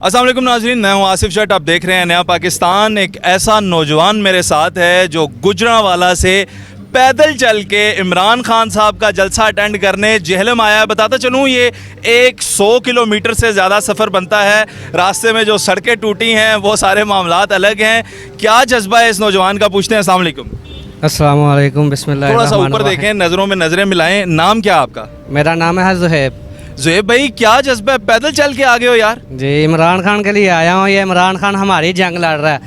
अस्सलाम वालेकुम नाज़रीन, मैं हूं आसिफ शट। आप देख रहे हैं नया पाकिस्तान। एक ऐसा नौजवान मेरे साथ है जो गुजरांवाला से पैदल चल के इमरान खान साहब का जलसा अटेंड करने जेहलम आया है। बताता चलूँ, ये 100 किलोमीटर से ज़्यादा सफ़र बनता है। रास्ते में जो सड़कें टूटी हैं वो सारे मामलात अलग हैं। क्या जज्बा है इस नौजवान का, पूछते हैं। अस्सलाम वालेकुम। अस्सलाम वालेकुम, बिस्मिल्लाह। थोड़ा सा ऊपर देखें, नज़रों में नज़रें मिलाएं। नाम क्या आपका? मेरा नाम है ज़ुहैब। ज़ुहैब भाई, क्या जज्बा है, पैदल चल के आ गए हो यार? जी, इमरान खान के लिए आया हूँ। ये इमरान खान हमारी जंग लड़ रहा है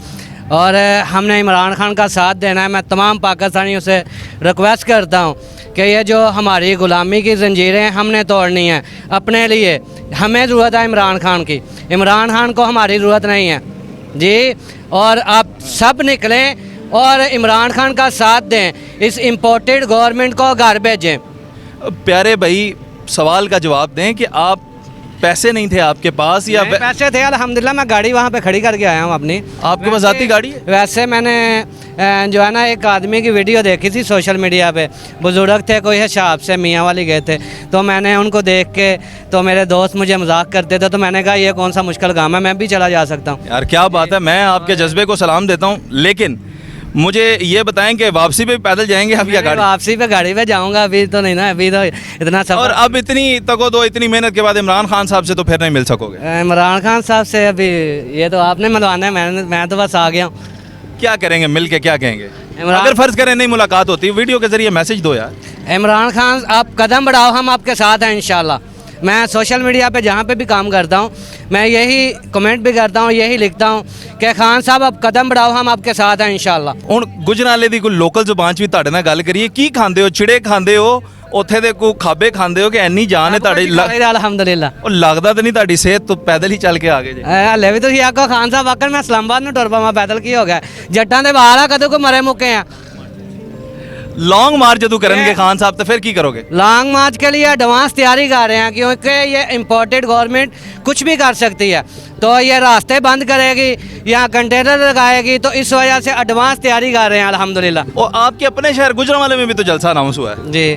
और हमने इमरान खान का साथ देना है। मैं तमाम पाकिस्तानियों से रिक्वेस्ट करता हूँ कि ये जो हमारी ग़ुलामी की ज़ंजीरें हमने तोड़नी है अपने लिए। हमें ज़रूरत है इमरान खान की, इमरान खान को हमारी ज़रूरत नहीं है जी। और आप सब निकलें और इमरान खान का साथ दें, इस इम्पोर्टेड गवर्नमेंट को घर भेजें। प्यारे भाई, सवाल का जवाब दें कि आप पैसे नहीं थे आपके पास या पैसे थे अल्हम्दुलिल्लाह। मैं गाड़ी वहाँ पे खड़ी करके आया हूँ अपनी। आपके पास आती गाड़ी है? वैसे मैंने जो है ना एक आदमी की वीडियो देखी थी सोशल मीडिया पे। बुजुर्ग थे, कोई हिसाब से मियाँ वाली गए थे, तो मैंने उनको देख के, तो मेरे दोस्त मुझे मजाक करते थे, तो मैंने कहा ये कौन सा मुश्किल काम है, मैं भी चला जा सकता हूँ। यार क्या बात है, मैं आपके जज्बे को सलाम देता हूँ। लेकिन मुझे ये बताएं कि वापसी पे पैदल जाएंगे आप या गाड़ी? वापसी पे गाड़ी पे जाऊँगा, अभी तो नहीं ना, अभी तो इतना सब। और अब इतनी तको दो, इतनी मेहनत के बाद इमरान खान साहब से तो फिर नहीं मिल सकोगे? इमरान खान साहब से अभी ये तो आपने मिलवाना है, मैं तो बस आ गया हूँ। क्या करेंगे मिल के, क्या कहेंगे? अगर फर्ज करें नहीं मुलाकात होती, वीडियो के जरिए मैसेज दो यार। इमरान खान, आप कदम बढ़ाओ, हम आपके साथ हैं इंशाल्लाह। मैं सोशल मीडिया पे जहाँ पे भी काम करता हूँ, मैं यही कमेंट भी करता हूँ, यही लिखता हूँ कि खान साहब आप कदम बढ़ाओ, हम आपके साथ हैं इंशाल्लाह। ਹੁਣ ਗੁਜਰਾਂਵਾਲੇ ਦੀ ਕੋਈ ਲੋਕਲ ਜ਼ੁਬਾਨ 'ਚ ਵੀ ਤੁਹਾਡੇ ਨਾਲ ਗੱਲ ਕਰੀਏ। ਕੀ ਖਾਂਦੇ ਹੋ? ਚਿੜੇ ਖਾਂਦੇ ਹੋ ਉੱਥੇ ਦੇ, ਕੋਈ ਖਾਬੇ ਖਾਂਦੇ ਹੋ ਕਿ ਇੰਨੀ ਜਾਨ ਹੈ ਤੁਹਾਡੇ? अल्हम्दुलिल्लाह। ਉਹ ਲੱਗਦਾ ਤਾਂ ਨਹੀਂ ਤੁਹਾਡੀ ਸਿਹਤ ਤੋਂ ਪੈਦਲ ਹੀ ਚੱਲ ਕੇ ਆ ਗਏ ਜੇ। हले भी तुम आखो खान साहब आकर मैं इस्लामाबाद में टुर पावा पैदल की हो गया। जट्टां दे बाहर आ कदों को मरे मुके हैं। लॉन्ग मार्च जो करेंगे खान साहब तो फिर की करोगे? लॉन्ग मार्च के लिए एडवांस तैयारी कर रहे हैं, क्योंकि ये इम्पोर्टेड गवर्नमेंट कुछ भी कर सकती है। तो ये रास्ते बंद करेगी या कंटेनर लगाएगी, तो इस वजह से एडवांस तैयारी कर रहे हैं अल्हम्दुलिल्लाह। और आपके अपने शहर गुजरांवाले में भी तो जलसा अनाउंस हुआ है जी।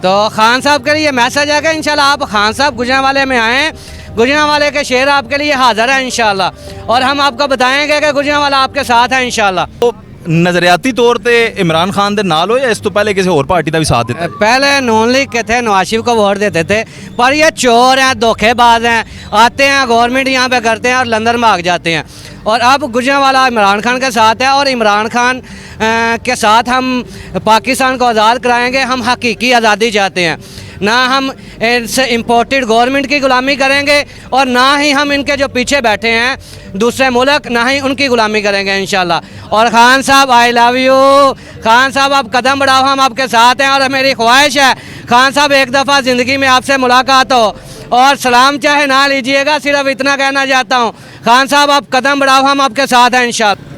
तो खान साहब के लिए मैसेज है कि इंशाल्लाह आप खान साहब गुजरांवाले में आएँ। गुजरांवाले के शहर आपके लिए हाजिर है इंशाल्लाह, और हम आपको बताएंगे कि गुजरांवाला आपके साथ है इंशाल्लाह। तो नजरियाती तौर पे इमरान खान दे नाल हो या इस तो पहले किसी और पार्टी का भी साथ देता? पहले नून लीग के थे, नवाज शरीफ को वोट देते थे, पर ये चोर हैं, धोखेबाज हैं, आते हैं गवर्नमेंट यहाँ पे करते हैं और लंदन भाग जाते हैं। और अब गुजरांवाला इमरान खान के साथ है, और इमरान खान के साथ हम पाकिस्तान को आज़ाद कराएंगे। हम हकीकी आज़ादी चाहते हैं, ना हम इनसे इम्पोर्टेड गवर्नमेंट की ग़ुलामी करेंगे, और ना ही हम इनके जो पीछे बैठे हैं दूसरे मुल्क, ना ही उनकी ग़ुलामी करेंगे इंशाल्लाह। और खान साहब आई लव यू। खान साहब आप कदम बढ़ाओ, हम आपके साथ हैं। और मेरी ख्वाहिश है खान साहब एक दफ़ा ज़िंदगी में आपसे मुलाकात हो, और सलाम चाहे ना लीजिएगा, सिर्फ इतना कहना चाहता हूँ, खान साहब आप कदम बढ़ाओ, हम आपके साथ हैं इंशाल्लाह।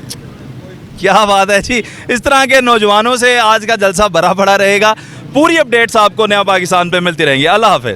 क्या बात है जी। इस तरह के नौजवानों से आज का जलसा भरा पड़ा रहेगा। पूरी अपडेट्स आपको नया पाकिस्तान पे मिलती रहेंगी। अल्लाह हाफ़िज़।